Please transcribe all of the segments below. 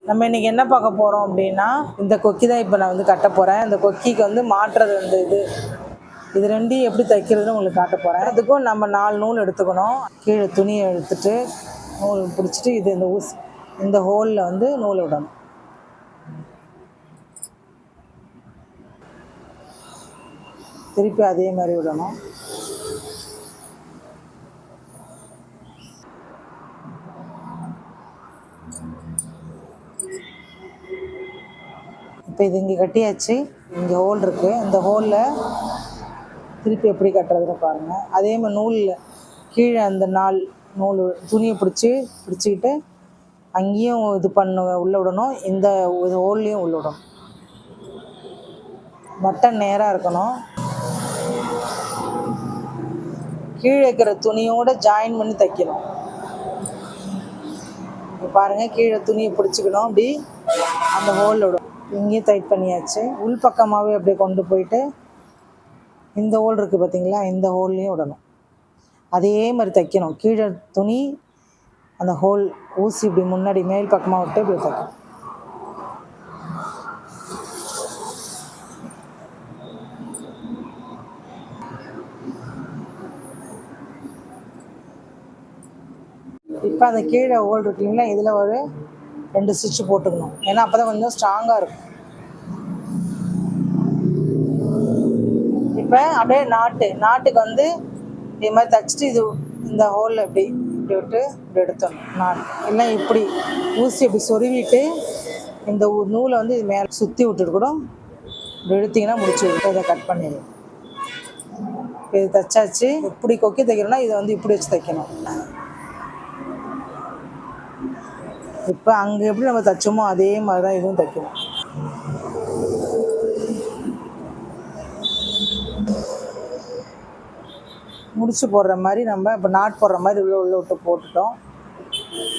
நம்ம இன்றைக்கி என்ன பார்க்க போகிறோம் அப்படின்னா, இந்த கொக்கி தான் இப்போ நான் வந்து கட்ட போகிறேன். இந்த கொக்கிக்கு வந்து மாட்டுறது வந்து இது ரெண்டையும் எப்படி தைக்கிறதுன்னு உங்களுக்கு காட்ட போகிறேன். அதுக்கும் நம்ம 4 நூல் எடுத்துக்கணும். கீழே துணியை எடுத்துட்டு நூல் பிடிச்சிட்டு இது இந்த ஹோலில் வந்து நூல் விடணும். திருப்பி அதே மாதிரி விடணும். இப்போ இது இங்கே கட்டியாச்சு. இங்கே ஹோல் இருக்குது. இந்த ஹோலில் திருப்பி எப்படி கட்டுறதுன்னு பாருங்கள். அதே மாதிரி நூலில் கீழே அந்த நூல் துணியை பிடிச்சிக்கிட்டு அங்கேயும் இது உள்ளே விடணும். இந்த ஹோல்லையும் உள்ளே விடணும். பட்டன் நேராக இருக்கணும். கீழே இருக்கிற துணியோடு ஜாயின் பண்ணி தைக்கணும். இப்போ பாருங்கள், கீழே துணியை பிடிச்சிக்கணும். அப்படி அந்த ஹோலில் விடும். இங்கேயும் டைட் பண்ணியாச்சு. உள் பக்கமாகவே அப்படியே கொண்டு போயிட்டு இந்த ஹோல் இருக்குது பார்த்தீங்களா, இந்த ஹோல்லையும் விடணும். அதே மாதிரி தைக்கணும். கீழே துணி அந்த ஹோல் ஊசி இப்படி முன்னாடி மேல் பக்கமாக விட்டு இப்படி தைக்கணும். இப்போ அந்த கீழே ஹோல் இருக்கு இல்லைங்களா, இதில் ஒரு 2 ஸ்டிச்சு போட்டுக்கணும். ஏன்னா அப்போ தான் கொஞ்சம் ஸ்ட்ராங்காக இருக்கும். இப்போ அப்படியே நாட்டுக்கு வந்து இது மாதிரி தைச்சிட்டு இந்த ஹோலில் இப்படி விட்டு இப்படி எடுத்தணும். இல்லை இப்படி ஊசி இப்படி சொருவிட்டு இந்த நூலை வந்து இது மேலே சுற்றி விட்டுட்டு கூட இப்படி எடுத்திங்கன்னா முடிச்சு விட்டு இதை கட் பண்ணிடுவோம். இப்போ இது தைச்சாச்சு. இப்படி கொக்கி தைக்கணும்னா இதை வந்து இப்படி வச்சு தைக்கணும். இப்போ அங்கே எப்படி நம்ம தைச்சோமோ அதே மாதிரி தான் இதுவும் தைக்கணும். முடிச்சு போடுற மாதிரி நம்ம இப்போ நாட் போடுற மாதிரி உள்ள விட்டு போட்டுட்டோம்.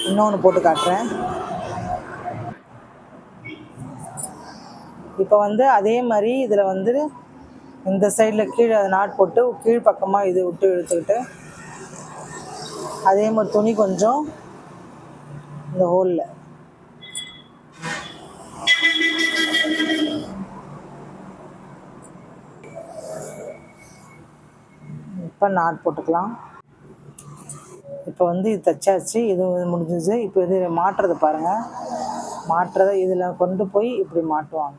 இன்னொன்று போட்டு காட்டுறேன். இப்போ வந்து அதே மாதிரி இதில் வந்து இந்த சைடில் கீழே நாட் போட்டு கீழ் பக்கமாக இது விட்டு இழுத்துக்கிட்டு அதே மாதிரி துணி கொஞ்சம் இந்த ஹோலில் இப்போ நாட் போட்டுக்கலாம். இப்போ வந்து இது தைச்சாச்சு. இது முடிஞ்சிச்சு. இப்போ இது மாட்டுறது பாருங்கள். மாட்டுறதை இதில் கொண்டு போய் இப்படி மாட்டுவாங்க.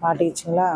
மாட்டிக்கிச்சிங்களா?